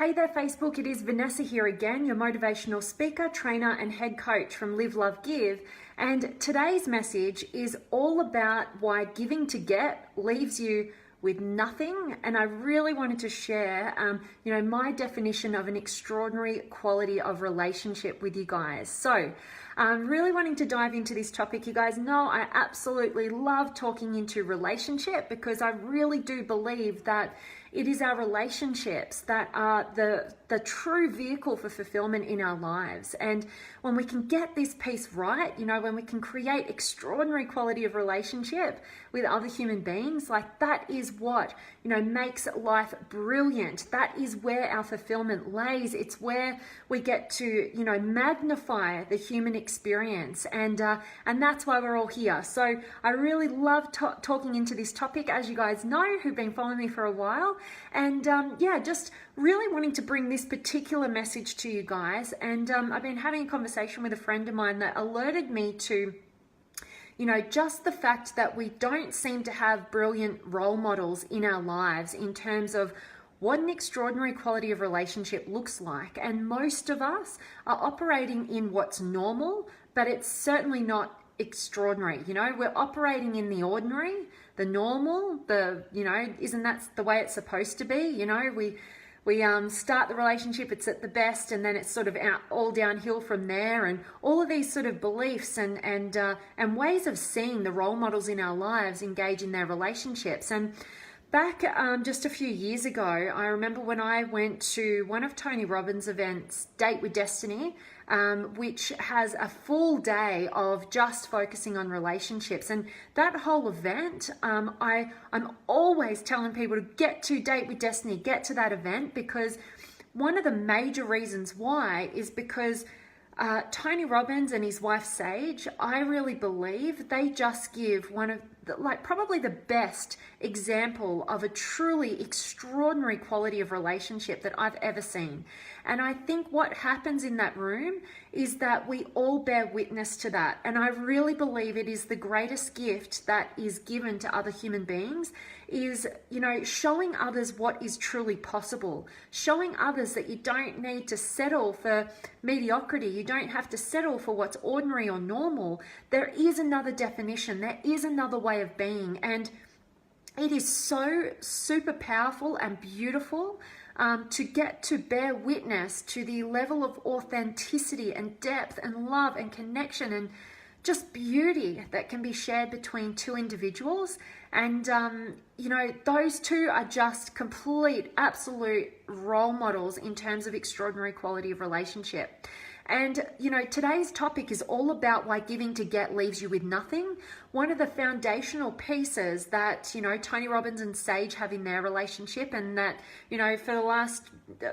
Hey there Facebook, it is Vanessa here again, your motivational speaker, trainer and head coach from Live, Love, Give. And today's message is all about why giving to get leaves you with nothing. And I really wanted to share, my definition of an extraordinary quality of relationship with you guys. So I'm really wanting to dive into this topic. You guys know I absolutely love talking into relationship because I really do believe that it is our relationships that are the true vehicle for fulfillment in our lives. And when we can get this piece right, when we can create extraordinary quality of relationship with other human beings, like that is what, makes life brilliant. That is where our fulfillment lays. It's where we get to, magnify the human experience. And that's why we're all here. So I really love talking into this topic, as you guys know, who've been following me for a while. And just really wanting to bring this particular message to you guys. And I've been having a conversation with a friend of mine that alerted me to, just the fact that we don't seem to have brilliant role models in our lives in terms of what an extraordinary quality of relationship looks like. And most of us are operating in what's normal, but it's certainly not extraordinary. We're operating in the ordinary, the normal, isn't that the way it's supposed to be? We start the relationship, it's at the best, and then it's sort of all downhill from there. And all of these sort of beliefs and ways of seeing the role models in our lives engage in their relationships. And back just a few years ago, I remember when I went to one of Tony Robbins' events, Date with Destiny, which has a full day of just focusing on relationships. And that whole event, I'm always telling people to get to Date with Destiny, get to that event, because one of the major reasons why is because Tony Robbins and his wife Sage, I really believe they just give one of probably the best example of a truly extraordinary quality of relationship that I've ever seen. And I think what happens in that room is that we all bear witness to that. And I really believe it is the greatest gift that is given to other human beings is, showing others what is truly possible, showing others that you don't need to settle for mediocrity. You don't have to settle for what's ordinary or normal. There is another definition. There is another way of being. And it is so super powerful and beautiful to get to bear witness to the level of authenticity and depth and love and connection and just beauty that can be shared between two individuals. And, those two are just complete, absolute role models in terms of extraordinary quality of relationship. And, today's topic is all about why giving to get leaves you with nothing. One of the foundational pieces that, Tony Robbins and Sage have in their relationship, and that, for the last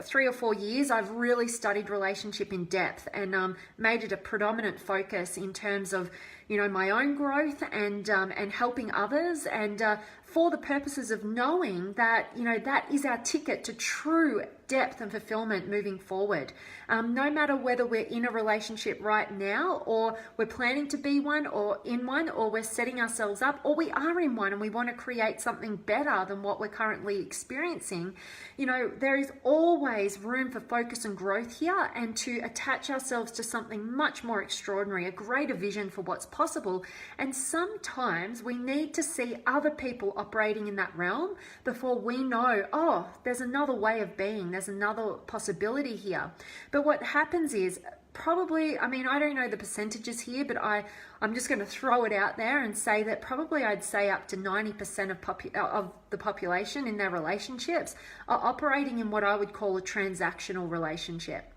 3 or 4 years, I've really studied relationship in depth and made it a predominant focus in terms of, my own growth and helping others, and for the purposes of knowing that, that is our ticket to true depth and fulfillment moving forward. No matter whether we're in a relationship right now, or we're planning to be one, or in one, or we're setting ourselves up, or we are in one and we want to create something better than what we're currently experiencing, there is always room for focus and growth here, and to attach ourselves to something much more extraordinary, a greater vision for what's possible. And sometimes we need to see other people operating in that realm before we know, oh, there's another way of being, there's another possibility here. But what happens is probably, I don't know the percentages here, but I'm just going to throw it out there and say that probably I'd say up to 90% of the population in their relationships are operating in what I would call a transactional relationship.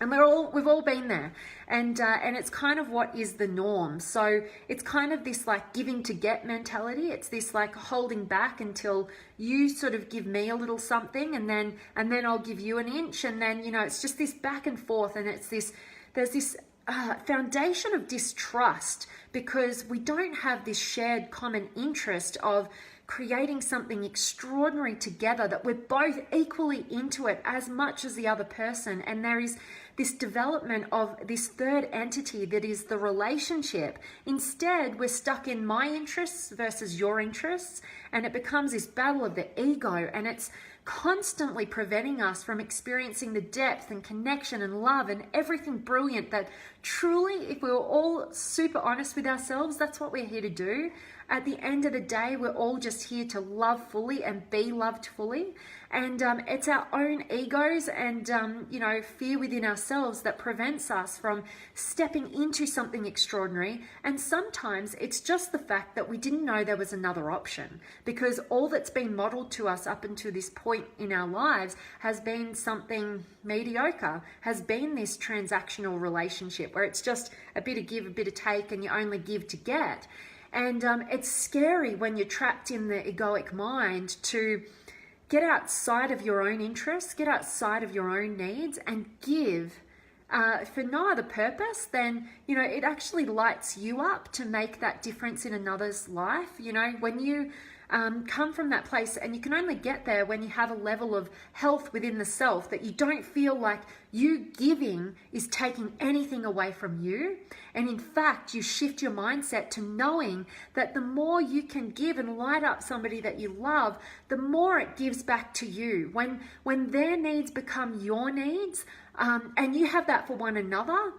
And we've all been there, and it's kind of what is the norm. So it's kind of this like giving to get mentality. It's this like holding back until you sort of give me a little something, and then I'll give you an inch, and then it's just this back and forth, and there's this foundation of distrust because we don't have this shared common interest of creating something extraordinary together, that we're both equally into it as much as the other person. And there is this development of this third entity that is the relationship. Instead, we're stuck in my interests versus your interests, and it becomes this battle of the ego, and it's constantly preventing us from experiencing the depth and connection and love and everything brilliant that truly, if we were all super honest with ourselves, that's what we're here to do. At the end of the day, we're all just here to love fully and be loved fully. And it's our own egos and, fear within ourselves that prevents us from stepping into something extraordinary. And sometimes it's just the fact that we didn't know there was another option, because all that's been modeled to us up until this point in our lives has been something mediocre, has been this transactional relationship where it's just a bit of give, a bit of take, and you only give to get. And it's scary when you're trapped in the egoic mind to get outside of your own interests, get outside of your own needs, and give for no other purpose than, it actually lights you up to make that difference in another's life. When you come from that place, and you can only get there when you have a level of health within the self that you don't feel like you giving is taking anything away from you. And in fact, you shift your mindset to knowing that the more you can give and light up somebody that you love, the more it gives back to you. When their needs become your needs, and you have that for one another,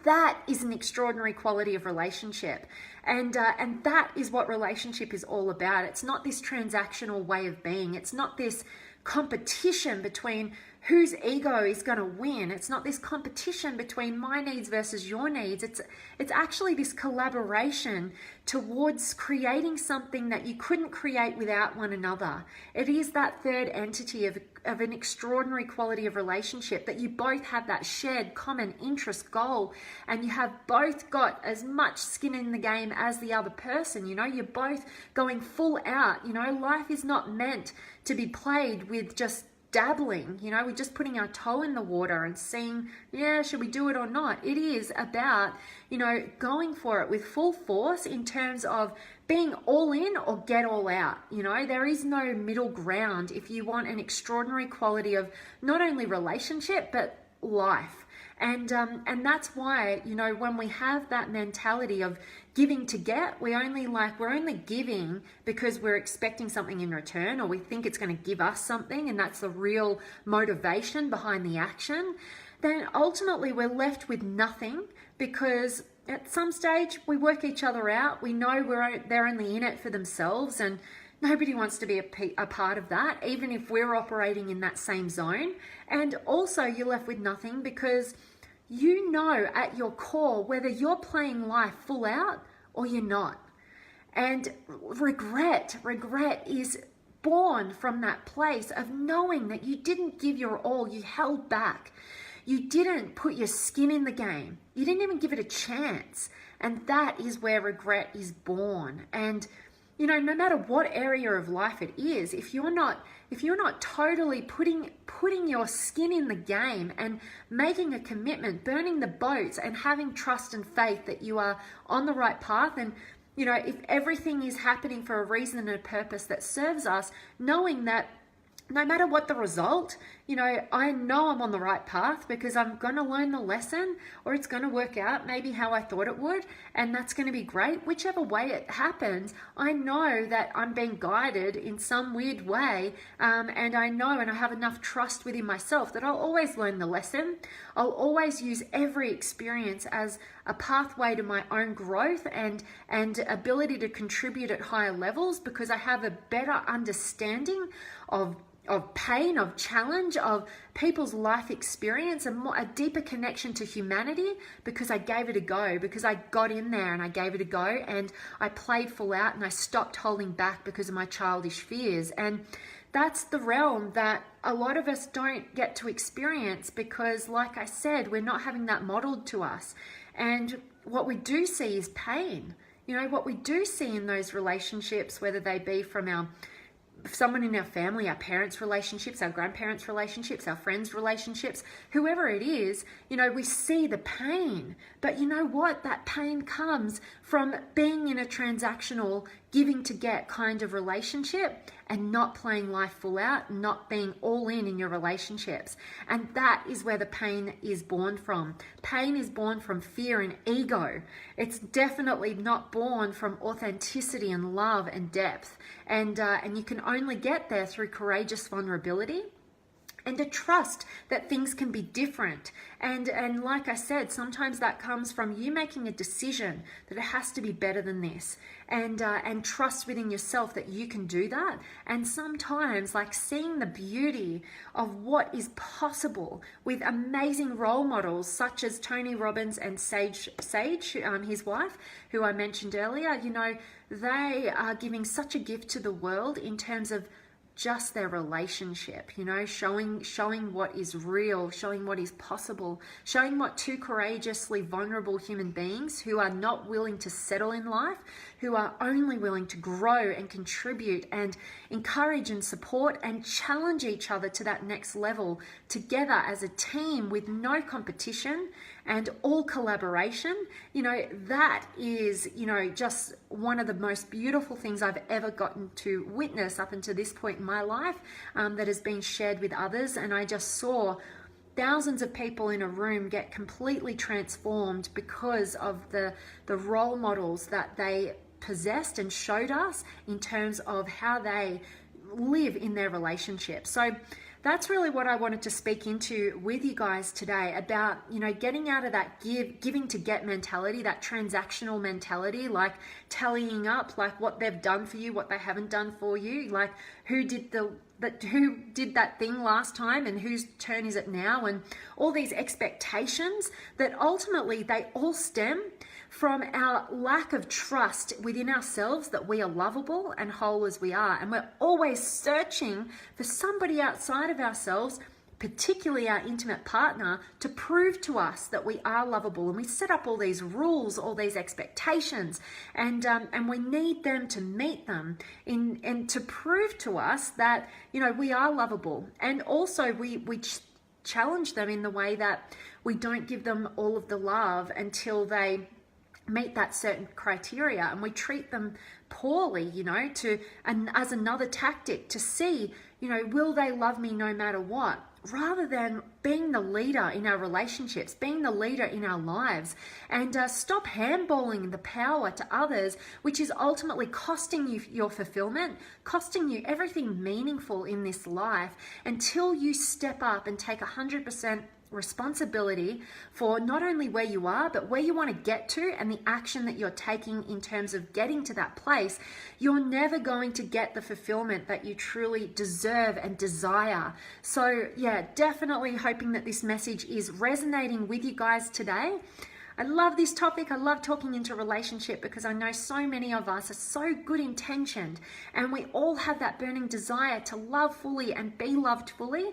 that is an extraordinary quality of relationship. And that is what relationship is all about. It's not this transactional way of being. It's not this competition between whose ego is going to win. It's not this competition between my needs versus your needs. It's actually this collaboration towards creating something that you couldn't create without one another. It is that third entity of an extraordinary quality of relationship, that you both have that shared common interest goal, and you have both got as much skin in the game as the other person. You're both going full out. Life is not meant to be played with just dabbling. We're just putting our toe in the water and seeing, should we do it or not? It is about, going for it with full force in terms of being all in or get all out. There is no middle ground if you want an extraordinary quality of not only relationship, but life. And that's why, when we have that mentality of giving to get, we're only giving because we're expecting something in return, or we think it's going to give us something, and that's the real motivation behind the action, then ultimately we're left with nothing, because at some stage we work each other out. We know they're only in it for themselves, and nobody wants to be a part of that, even if we're operating in that same zone. And also you're left with nothing because at your core whether you're playing life full out or you're not. And regret is born from that place of knowing that you didn't give your all, you held back. You didn't put your skin in the game. You didn't even give it a chance. And that is where regret is born. And no matter what area of life it is, if you're not totally putting your skin in the game and making a commitment, burning the boats and having trust and faith that you are on the right path, and if everything is happening for a reason and a purpose that serves us, knowing that no matter what the result, I know I'm on the right path because I'm going to learn the lesson, or it's going to work out maybe how I thought it would, and that's going to be great. Whichever way it happens, I know that I'm being guided in some weird way, and I know, and I have enough trust within myself that I'll always learn the lesson. I'll always use every experience as a pathway to my own growth and ability to contribute at higher levels, because I have a better understanding of pain, of challenge, of people's life experience, a deeper connection to humanity, because I gave it a go, because I got in there and I gave it a go, and I played full out, and I stopped holding back because of my childish fears. And that's the realm that a lot of us don't get to experience, because like I said, we're not having that modeled to us. And what we do see is pain. What we do see in those relationships, whether they be from someone in our family, our parents' relationships, our grandparents' relationships, our friends' relationships, whoever it is, we see the pain. But you know what? That pain comes from being in a transactional giving to get kind of relationship and not playing life full out, not being all in your relationships. And that is where the pain is born from. Pain is born from fear and ego. It's definitely not born from authenticity and love and depth. And you can only get there through courageous vulnerability and to trust that things can be different. And like I said, sometimes that comes from you making a decision that it has to be better than this, and trust within yourself that you can do that. And sometimes, like, seeing the beauty of what is possible with amazing role models such as Tony Robbins and Sage, his wife, who I mentioned earlier. You know, they are giving such a gift to the world in terms of just their relationship, you know, showing what is real, showing what is possible, showing what two courageously vulnerable human beings who are not willing to settle in life, who are only willing to grow and contribute and encourage and support and challenge each other to that next level together as a team with no competition and all collaboration. You know, that is, you know, just one of the most beautiful things I've ever gotten to witness up until this point in my life, that has been shared with others. And I just saw thousands of people in a room get completely transformed because of the role models that they possessed and showed us in terms of how they live in their relationship. So that's really what I wanted to speak into with you guys today about, you know, getting out of that giving to get mentality, that transactional mentality, like tallying up, like what they've done for you, what they haven't done for you, like who did that thing last time and whose turn is it now, and all these expectations that ultimately they all stem from our lack of trust within ourselves that we are lovable and whole as we are. And we're always searching for somebody outside of ourselves, particularly our intimate partner, to prove to us that we are lovable. And we set up all these rules, all these expectations, and we need them to meet them and to prove to us that, you know, we are lovable. And also we challenge them in the way that we don't give them all of the love until they meet that certain criteria, and we treat them poorly, you know, as another tactic to see, you know, will they love me no matter what, rather than being the leader in our relationships, being the leader in our lives, and stop handballing the power to others, which is ultimately costing you your fulfillment, costing you everything meaningful in this life, until you step up and take 100% responsibility for not only where you are, but where you want to get to and the action that you're taking in terms of getting to that place. You're never going to get the fulfillment that you truly deserve and desire. So yeah, definitely hoping that this message is resonating with you guys today. I love this topic. I love talking into relationship because I know so many of us are so good intentioned, and we all have that burning desire to love fully and be loved fully,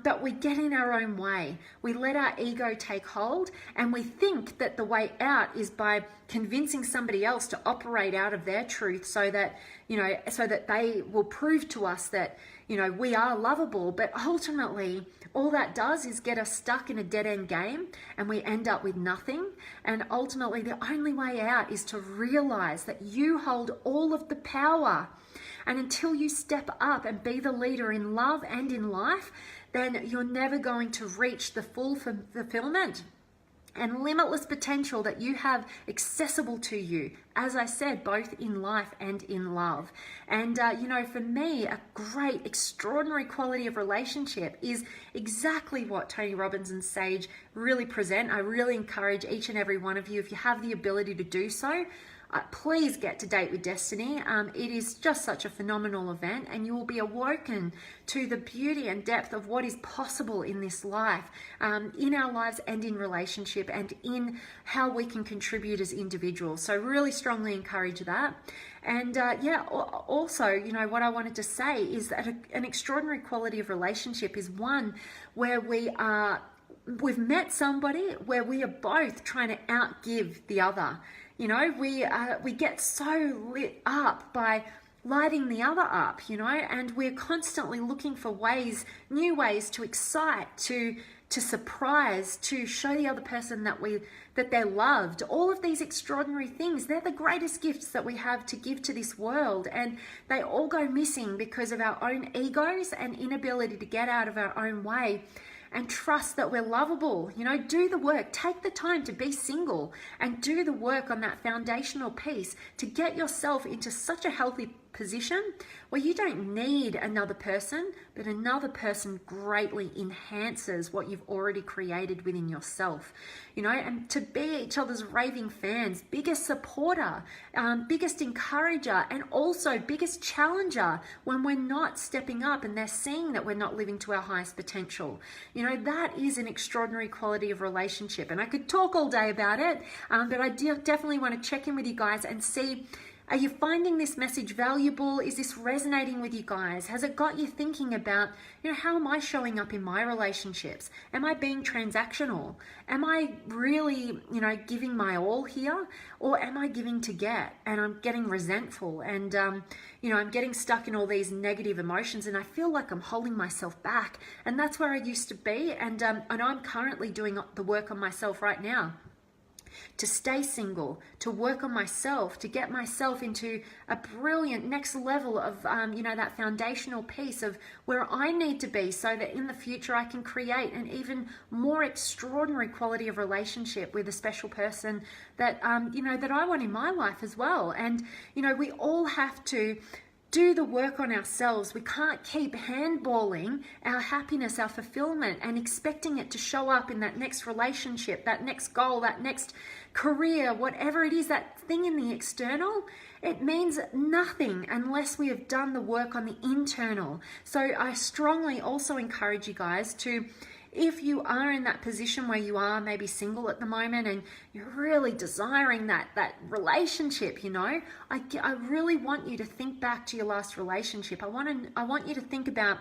but we get in our own way. We let our ego take hold, and we think that the way out is by convincing somebody else to operate out of their truth so that, you know, so that they will prove to us that, you know, we are lovable. But ultimately, all that does is get us stuck in a dead-end game, and we end up with nothing. And ultimately, the only way out is to realize that you hold all of the power. And until you step up and be the leader in love and in life, then you're never going to reach the full fulfillment and limitless potential that you have accessible to you, as I said, both in life and in love. And, you know, for me, a great, extraordinary quality of relationship is exactly what Tony Robbins and Sage really present. I really encourage each and every one of you, if you have the ability to do so, please get to Date with Destiny. It is just such a phenomenal event, and you will be awoken to the beauty and depth of what is possible in this life, in our lives and in relationship, and in how we can contribute as individuals. So really strongly encourage that. And yeah, also, you know, what I wanted to say is that an extraordinary quality of relationship is one where we've met somebody where we are both trying to outgive the other. You know, we get so lit up by lighting the other up, you know, and we're constantly looking for ways, new ways to excite, to to surprise, to show the other person that they're loved. All of these extraordinary things, they're the greatest gifts that we have to give to this world, and they all go missing because of our own egos and inability to get out of our own way and trust that we're lovable. You know, do the work. Take the time to be single and do the work on that foundational piece to get yourself into such a healthy position where you don't need another person, but another person greatly enhances what you've already created within yourself. You know, and to be each other's raving fans, biggest supporter, biggest encourager, and also biggest challenger when we're not stepping up and they're seeing that we're not living to our highest potential. You know, that is an extraordinary quality of relationship. And I could talk all day about it, but I definitely want to check in with you guys and see, are you finding this message valuable? Is this resonating with you guys? Has it got you thinking about, you know, how am I showing up in my relationships? Am I being transactional? Am I really, you know, giving my all here? Or am I giving to get? And I'm getting resentful and, you know, I'm getting stuck in all these negative emotions and I feel like I'm holding myself back. And that's where I used to be. And I'm currently doing the work on myself right now, to stay single, to work on myself, to get myself into a brilliant next level of, you know, that foundational piece of where I need to be so that in the future I can create an even more extraordinary quality of relationship with a special person that, you know, that I want in my life as well. And, you know, we all have to do the work on ourselves. We can't keep handballing our happiness, our fulfillment, and expecting it to show up in that next relationship, that next goal, that next career, whatever it is, that thing in the external. It means nothing unless we have done the work on the internal. So I strongly also encourage you guys to, if you are in that position where you are maybe single at the moment and you're really desiring that relationship, you know, I really want you to think back to your last relationship. I want you to think about,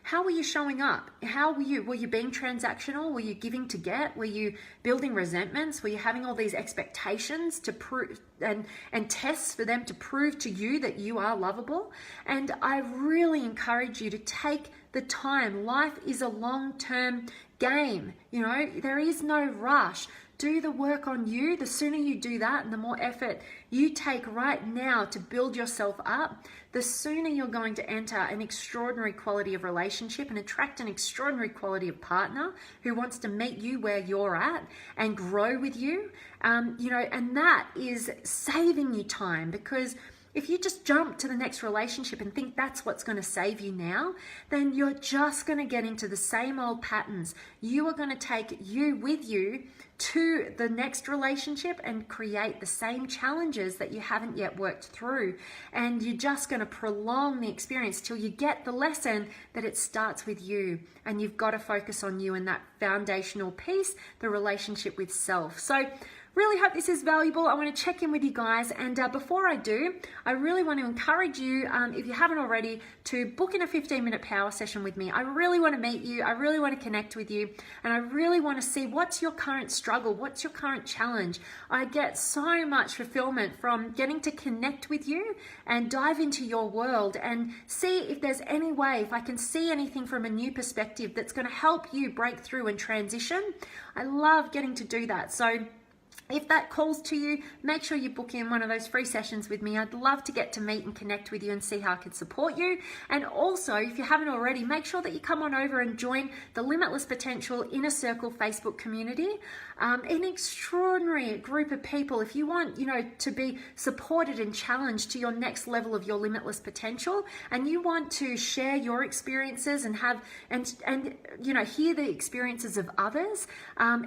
how were you showing up? How were you being transactional? Were you giving to get? Were you building resentments? Were you having all these expectations to prove and tests for them to prove to you that you are lovable? And I really encourage you to take the time. Life is a long-term game. You know, there is no rush. Do the work on you. The sooner you do that and the more effort you take right now to build yourself up, the sooner you're going to enter an extraordinary quality of relationship and attract an extraordinary quality of partner who wants to meet you where you're at and grow with you. You know, and that is saving you time, because if you just jump to the next relationship and think that's what's going to save you now, then you're just going to get into the same old patterns. You are going to take you with you to the next relationship and create the same challenges that you haven't yet worked through. And you're just going to prolong the experience till you get the lesson that it starts with you. And you've got to focus on you and that foundational piece, the relationship with self. So really hope this is valuable. I want to check in with you guys, and before I do, I really want to encourage you, if you haven't already, to book in a 15-minute power session with me. I really want to meet you, I really want to connect with you, and I really want to see what's your current struggle, what's your current challenge. I get so much fulfillment from getting to connect with you and dive into your world and see if there's any way, if I can see anything from a new perspective that's going to help you break through and transition. I love getting to do that. So if that calls to you, make sure you book in one of those free sessions with me. I'd love to get to meet and connect with you and see how I can support you. And also, if you haven't already, make sure that you come on over and join the Limitless Potential Inner Circle Facebook community. An extraordinary group of people. If you want, you know, to be supported and challenged to your next level of your limitless potential, and you want to share your experiences and have and you know, hear the experiences of others,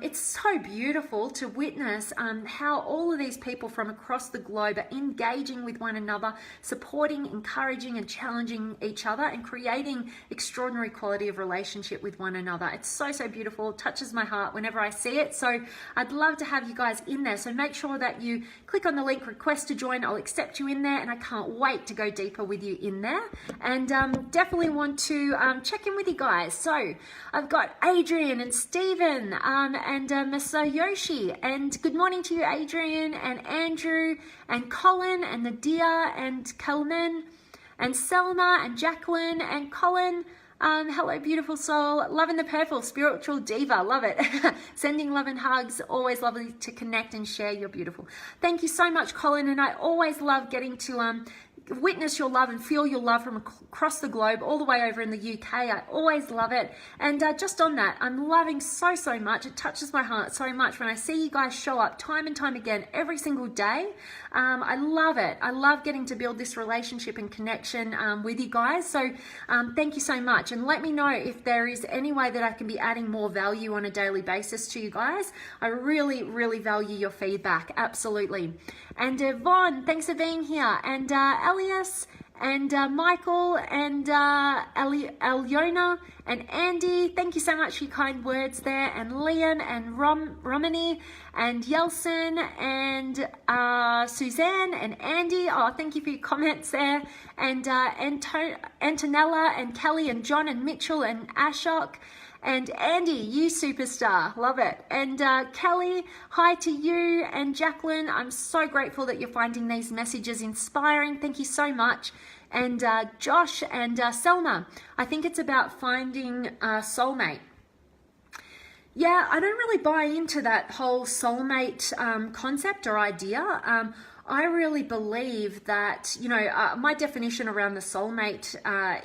it's so beautiful to witness how all of these people from across the globe are engaging with one another, supporting, encouraging, and challenging each other, and creating extraordinary quality of relationship with one another. It's so beautiful. It touches my heart whenever I see it. So I'd love to have you guys in there. So make sure that you click on the link, request to join. I'll accept you in there, and I can't wait to go deeper with you in there. And definitely want to check in with you guys. So I've got Adrian and Stephen and Masayoshi, and good morning to you, Adrian and Andrew and Colin and Nadia and Kelman and Selma and Jacqueline and Colin. Hello, beautiful soul. Loving the purple, spiritual diva. Love it. Sending love and hugs. Always lovely to connect and share. You're beautiful. Thank you so much, Colin. And I always love getting to witness your love and feel your love from across the globe, all the way over in the UK. I always love it. And just on that, I'm loving so much. It touches my heart so much when I see you guys show up time and time again every single day. I love it. I love getting to build this relationship and connection with you guys. So thank you so much. And let me know if there is any way that I can be adding more value on a daily basis to you guys. I really value your feedback. Absolutely. And Yvonne, thanks for being here. And Elias and Michael and Alyona and Andy, thank you so much for your kind words there. And Leon and Romani and Yelson and Suzanne and Andy, oh, thank you for your comments there. And Antonella and Kelly and John and Mitchell and Ashok. And Andy, you superstar, love it. And Kelly, hi to you. And Jacqueline, I'm so grateful that you're finding these messages inspiring. Thank you so much. And Josh and Selma, I think it's about finding a soulmate. Yeah, I don't really buy into that whole soulmate concept or idea. I really believe that, you know, my definition around the soulmate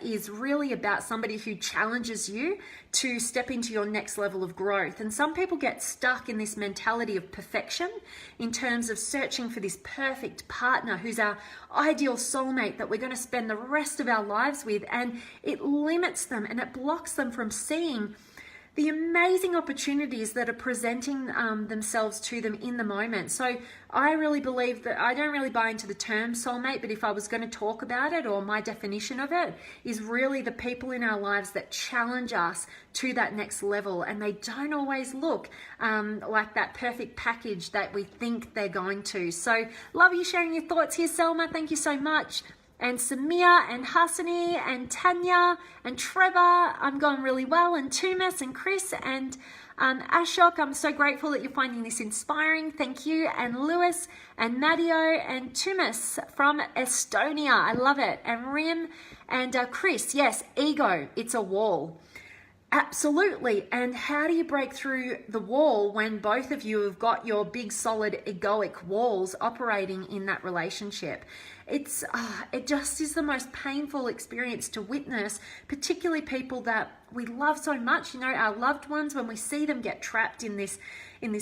is really about somebody who challenges you to step into your next level of growth. And some people get stuck in this mentality of perfection in terms of searching for this perfect partner who's our ideal soulmate that we're going to spend the rest of our lives with. And it limits them and it blocks them from seeing the amazing opportunities that are presenting themselves to them in the moment. So I really believe that I don't really buy into the term soulmate, but if I was going to talk about it, or my definition of it, is really the people in our lives that challenge us to that next level. And they don't always look like that perfect package that we think they're going to. So love you sharing your thoughts here, Selma. Thank you so much. And Samia and Hasani and Tanya and Trevor, I'm going really well. And Tumas and Chris and Ashok, I'm so grateful that you're finding this inspiring. Thank you. And Lewis and Madio and Tumas from Estonia. I love it. And Rim and Chris, yes, ego, it's a wall. Absolutely. And how do you break through the wall when both of you have got your big solid egoic walls operating in that relationship? It just is the most painful experience to witness, particularly people that we love so much, you know, our loved ones, when we see them get trapped in this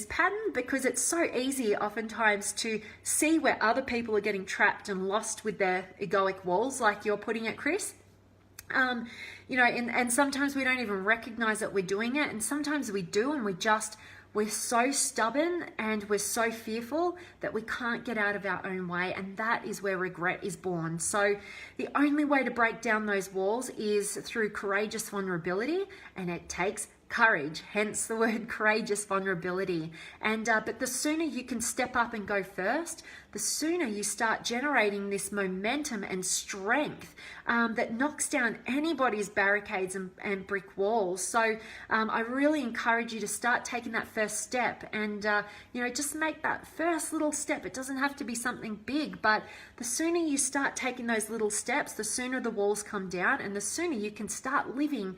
pattern, because it's so easy oftentimes to see where other people are getting trapped and lost with their egoic walls, like you're putting it, Chris. You know, and sometimes we don't even recognize that we're doing it, and sometimes we do, and we're so stubborn and we're so fearful that we can't get out of our own way, and that is where regret is born. So the only way to break down those walls is through courageous vulnerability, and it takes courage, hence the word courageous vulnerability. And but the sooner you can step up and go first, the sooner you start generating this momentum and strength that knocks down anybody's barricades and brick walls. So I really encourage you to start taking that first step, and you know, just make that first little step. It doesn't have to be something big, but the sooner you start taking those little steps, the sooner the walls come down, and the sooner you can start living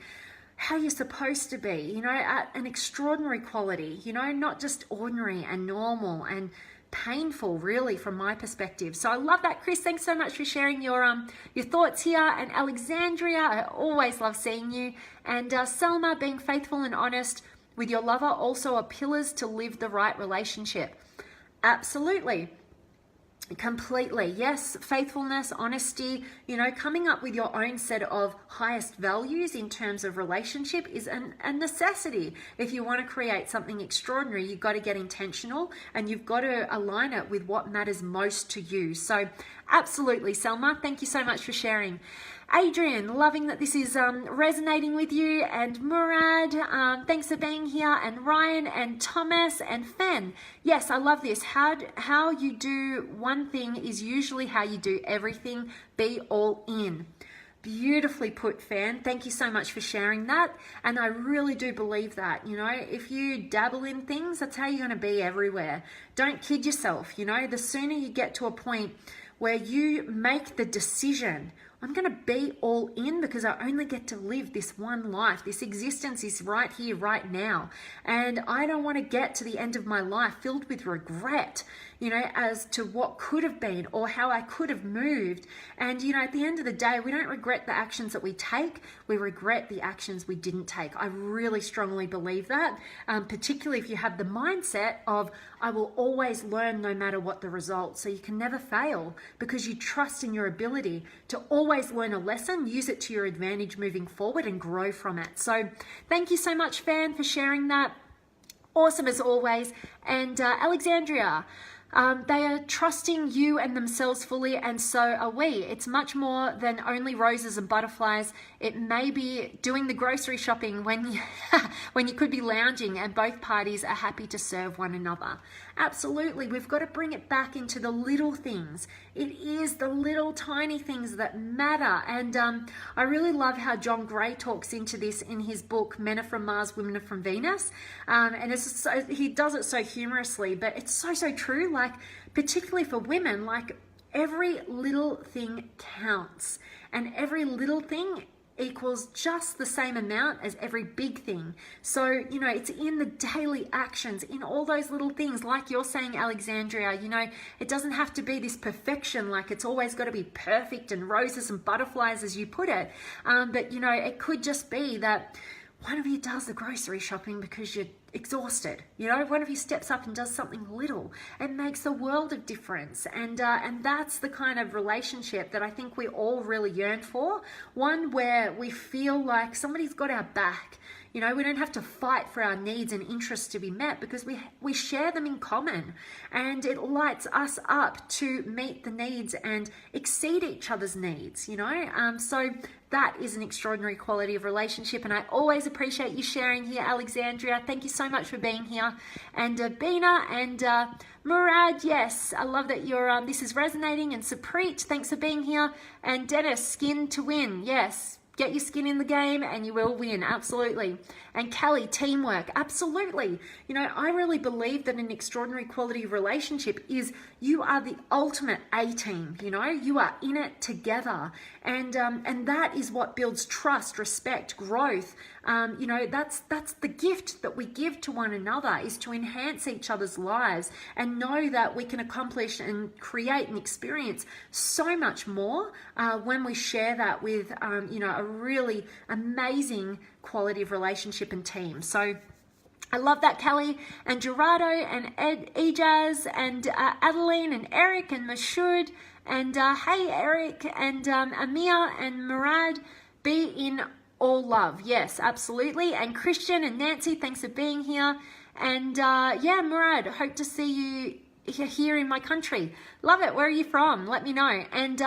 how you're supposed to be, you know, at an extraordinary quality, you know, not just ordinary and normal and painful, really, from my perspective. So I love that, Chris. Thanks so much for sharing your thoughts here. And Alexandria, I always love seeing you. And Selma, being faithful and honest with your lover also are pillars to live the right relationship. Absolutely. Completely. Yes, faithfulness, honesty, you know, coming up with your own set of highest values in terms of relationship is a necessity. If you want to create something extraordinary, you've got to get intentional, and you've got to align it with what matters most to you. So absolutely, Selma, thank you so much for sharing. Adrian, loving that this is resonating with you. And Murad, thanks for being here. And Ryan and Thomas and Fen. Yes, I love this. How you do one thing is usually how you do everything. Be all in. Beautifully put, Fan. Thank you so much for sharing that. And I really do believe that, you know, if you dabble in things, that's how you're going to be everywhere. Don't kid yourself, you know. The sooner you get to a point where you make the decision, I'm going to be all in because I only get to live this one life. This existence is right here, right now. And I don't want to get to the end of my life filled with regret, as to what could have been or how I could have moved. And, at the end of the day, we don't regret the actions that we take. We regret the actions we didn't take. I really strongly believe that, particularly if you have the mindset of, I will always learn no matter what the result. So you can never fail because you trust in your ability to always learn a lesson, use it to your advantage moving forward and grow from it. So thank you so much, Fan, for sharing that. Awesome as always. And Alexandria, they are trusting you and themselves fully, and so are we. It's much more than only roses and butterflies. It may be doing the grocery shopping when you could be lounging, and both parties are happy to serve one another. Absolutely, we've got to bring it back into the little things. It is the little tiny things that matter. And I really love how John Gray talks into this in his book, Men Are From Mars, Women Are From Venus. And he does it so humorously, but it's so true. Like, particularly for women, like every little thing counts, and every little thing equals just the same amount as every big thing. So, it's in the daily actions, in all those little things, like you're saying, Alexandria, it doesn't have to be this perfection, like it's always got to be perfect and roses and butterflies, as you put it. But, it could just be that one of you does the grocery shopping because you're exhausted. One of you steps up and does something little. It makes a world of difference. And that's the kind of relationship that I think we all really yearn for. One where we feel like somebody's got our back. We don't have to fight for our needs and interests to be met because we share them in common, and it lights us up to meet the needs and exceed each other's needs, so that is an extraordinary quality of relationship, and I always appreciate you sharing here, Alexandria. Thank you so much for being here. And Bina and Murad, yes, I love that you're this is resonating. And Supreet, thanks for being here. And Dennis, skin to win, yes. Get your skin in the game and you will win, absolutely. And Kelly, teamwork, absolutely. I really believe that an extraordinary quality of relationship is you are the ultimate A-team, you are in it together. And that is what builds trust, respect, growth. That's the gift that we give to one another, is to enhance each other's lives and know that we can accomplish and create and experience so much more when we share that with, a really amazing quality of relationship and team. So I love that, Kelly and Gerardo and Ed, Ejaz and Adeline and Eric and Mashud and hey Eric and Amir and Murad, be in all love. Yes, absolutely. And Christian and Nancy, thanks for being here. And Murad, hope to see you here in my country. Love it. Where are you from? Let me know. And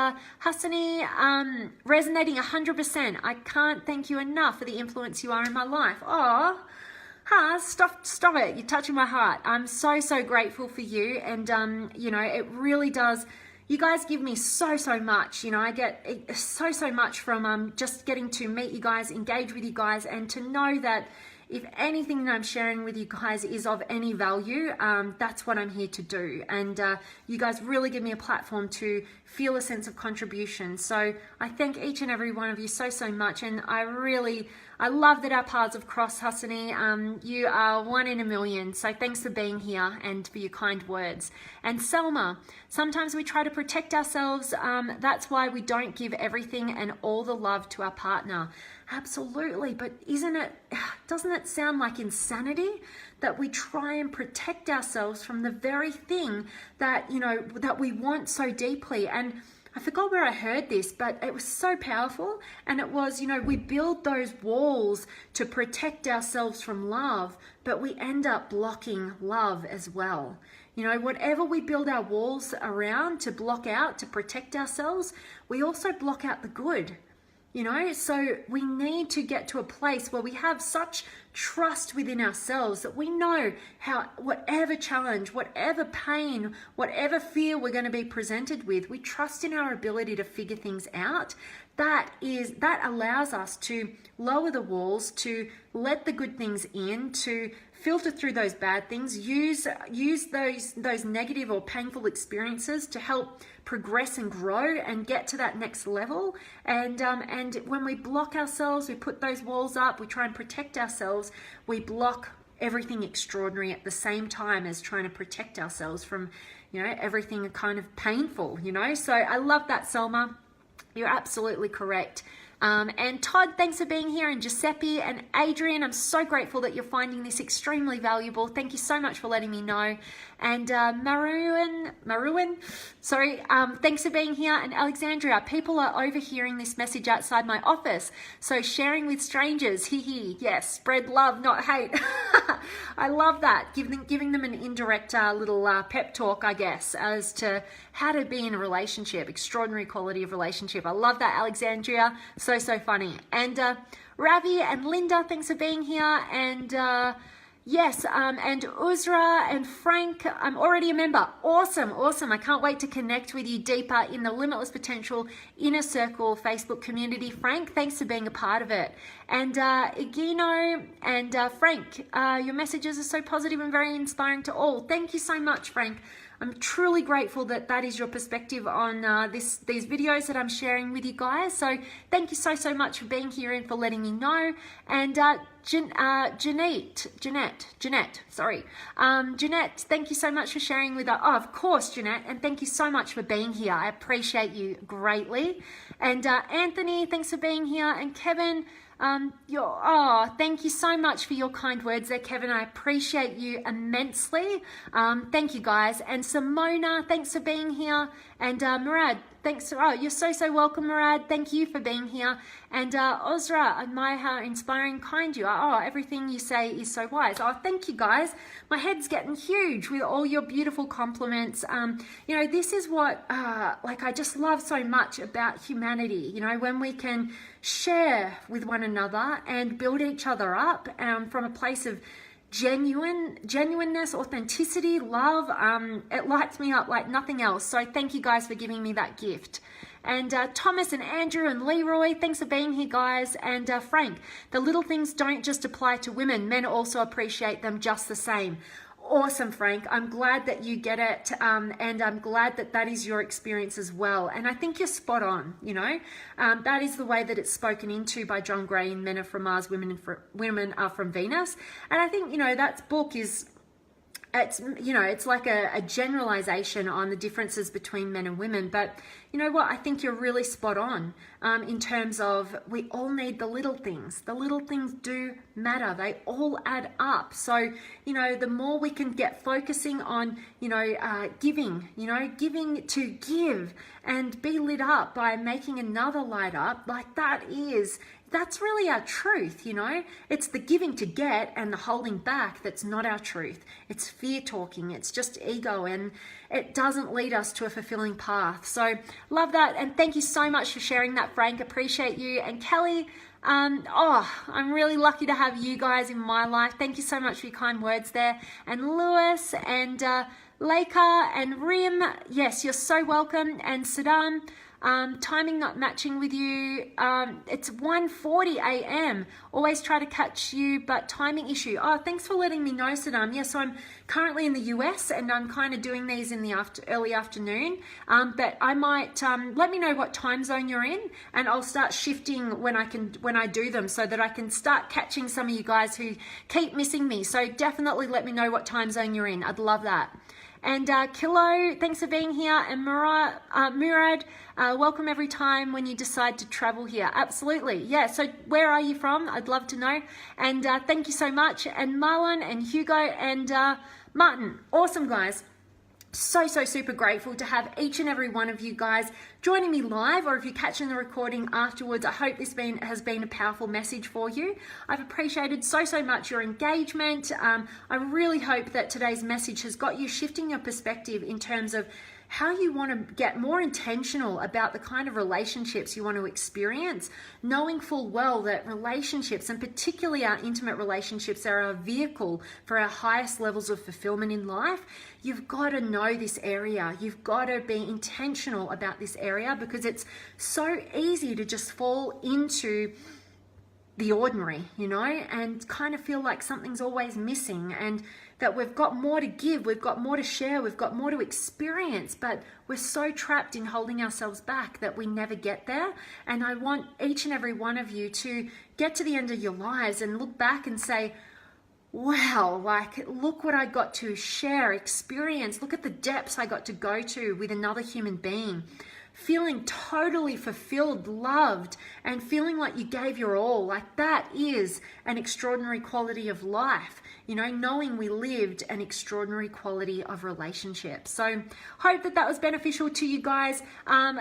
Hassani, resonating 100%. I can't thank you enough for the influence you are in my life. Oh, stop it. You're touching my heart. I'm so grateful for you. And, it really does. You guys give me so much. I get so much from just getting to meet you guys, engage with you guys, and to know that if anything that I'm sharing with you guys is of any value, that's what I'm here to do. And you guys really give me a platform to feel a sense of contribution. So I thank each and every one of you so much. And I love that our paths have crossed, Hassani. You are one in a million. So thanks for being here and for your kind words. And Selma, sometimes we try to protect ourselves. That's why we don't give everything and all the love to our partner. Absolutely, but doesn't it sound like insanity that we try and protect ourselves from the very thing that, that we want so deeply? And I forgot where I heard this, but it was so powerful. And it was, we build those walls to protect ourselves from love, but we end up blocking love as well. Whatever we build our walls around to block out, to protect ourselves, we also block out the good. So we need to get to a place where we have such trust within ourselves that we know how whatever challenge, whatever pain, whatever fear we're going to be presented with, we trust in our ability to figure things out. That allows us to lower the walls, to let the good things in, to filter through those bad things, use those negative or painful experiences to help progress and grow and get to that next level. And when we block ourselves, we put those walls up, we try and protect ourselves, we block everything extraordinary at the same time as trying to protect ourselves from, you know, everything kind of painful, you know. So I love that, Selma. You're absolutely correct. And Todd, thanks for being here, and Giuseppe and Adrian, I'm so grateful that you're finding this extremely valuable. Thank you so much for letting me know. And Maruin, sorry, thanks for being here. And Alexandria, people are overhearing this message outside my office, so sharing with strangers, yes, spread love, not hate. I love that, giving them an indirect little pep talk, I guess, as to how to be in a relationship, extraordinary quality of relationship. I love that, Alexandria, so funny. And Ravi and Linda, thanks for being here. And yes, and Uzra and Frank, I'm already a member. Awesome. I can't wait to connect with you deeper in the Limitless Potential Inner Circle Facebook community. Frank, thanks for being a part of it. And Igino and Frank, your messages are so positive and very inspiring to all. Thank you so much, Frank. I'm truly grateful that that is your perspective on these videos that I'm sharing with you guys. So thank you so much for being here and for letting me know. And Jeanette, thank you so much for sharing with us. Oh, of course, Jeanette, and thank you so much for being here. I appreciate you greatly. And Anthony, thanks for being here. And Kevin, thank you so much for your kind words there, Kevin. I appreciate you immensely. Thank you, guys. And Simona, thanks for being here. And Murad, thanks. Oh, you're so welcome, Murad. Thank you for being here. And Ozra, admire how inspiring, kind you are. Oh, everything you say is so wise. Oh, thank you, guys. My head's getting huge with all your beautiful compliments. You know, this is what I just love so much about humanity. You know, when we can share with one another and build each other up from a place of genuineness, authenticity, love. It lights me up like nothing else. So thank you guys for giving me that gift. And Thomas and Andrew and Leroy, thanks for being here, guys. And Frank, the little things don't just apply to women. Men also appreciate them just the same. Awesome, Frank. I'm glad that you get it, and I'm glad that that is your experience as well. And I think you're spot on, you know. That is the way that it's spoken into by John Gray in Men Are From Mars, Women Are From Venus. And I think, you know, that book is, it's like a generalization on the differences between men and women. But you know what? I think you're really spot on in terms of we all need the little things. The little things do matter. They all add up. So, you know, the more we can get focusing on, giving to give and be lit up by making another light up, like that's really our truth, you know. It's the giving to get and the holding back that's not our truth. It's fear talking. It's just ego, and it doesn't lead us to a fulfilling path. So love that, and thank you so much for sharing that, Frank. Appreciate you. And Kelly, I'm really lucky to have you guys in my life. Thank you so much for your kind words there. And Lewis and Leica and Rim, yes, you're so welcome. And Saddam, timing not matching with you. It's 1:40 a.m. Always try to catch you, but timing issue. Oh, thanks for letting me know, Saddam. Yeah, so I'm currently in the US, and I'm kind of doing these in the early afternoon. But I might let me know what time zone you're in, and I'll start shifting when I do them, so that I can start catching some of you guys who keep missing me. So definitely let me know what time zone you're in. I'd love that. And Kilo, thanks for being here. And Murad, welcome every time when you decide to travel here. Absolutely. Yeah, so where are you from? I'd love to know. And thank you so much. And Marlon and Hugo and Martin. Awesome, guys. So super grateful to have each and every one of you guys joining me live, or if you're catching the recording afterwards. I hope this has been a powerful message for you. I've appreciated so much your engagement. I really hope that today's message has got you shifting your perspective in terms of how you want to get more intentional about the kind of relationships you want to experience, knowing full well that relationships, and particularly our intimate relationships, are our vehicle for our highest levels of fulfillment in life. You've got to know this area. You've got to be intentional about this area, because it's so easy to just fall into the ordinary, you know, and kind of feel like something's always missing, and that we've got more to give, we've got more to share, we've got more to experience, but we're so trapped in holding ourselves back that we never get there. And I want each and every one of you to get to the end of your lives and look back and say, wow, like, look what I got to share, experience, look at the depths I got to go to with another human being. Feeling totally fulfilled, loved, and feeling like you gave your all. Like, that is an extraordinary quality of life. You know, knowing we lived an extraordinary quality of relationship. So hope that that was beneficial to you guys.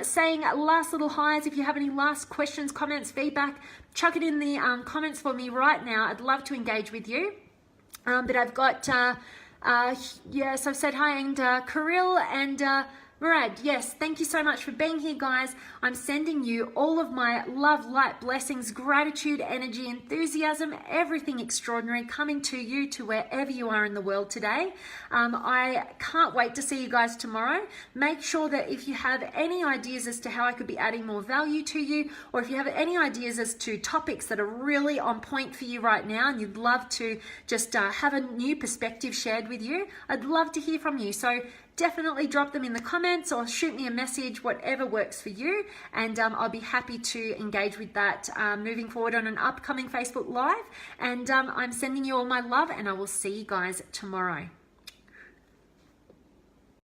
Saying last little highs. If you have any last questions, comments, feedback, chuck it in the comments for me right now. I'd love to engage with you. But I've got, yes, I've said hi, and Kirill and Murad, yes, thank you so much for being here, guys. I'm sending you all of my love, light, blessings, gratitude, energy, enthusiasm, everything extraordinary coming to you, to wherever you are in the world today. I can't wait to see you guys tomorrow. Make sure that if you have any ideas as to how I could be adding more value to you, or if you have any ideas as to topics that are really on point for you right now and you'd love to just have a new perspective shared with you, I'd love to hear from you. So definitely drop them in the comments or shoot me a message, whatever works for you, and I'll be happy to engage with that moving forward on an upcoming Facebook Live. And I'm sending you all my love, and I will see you guys tomorrow.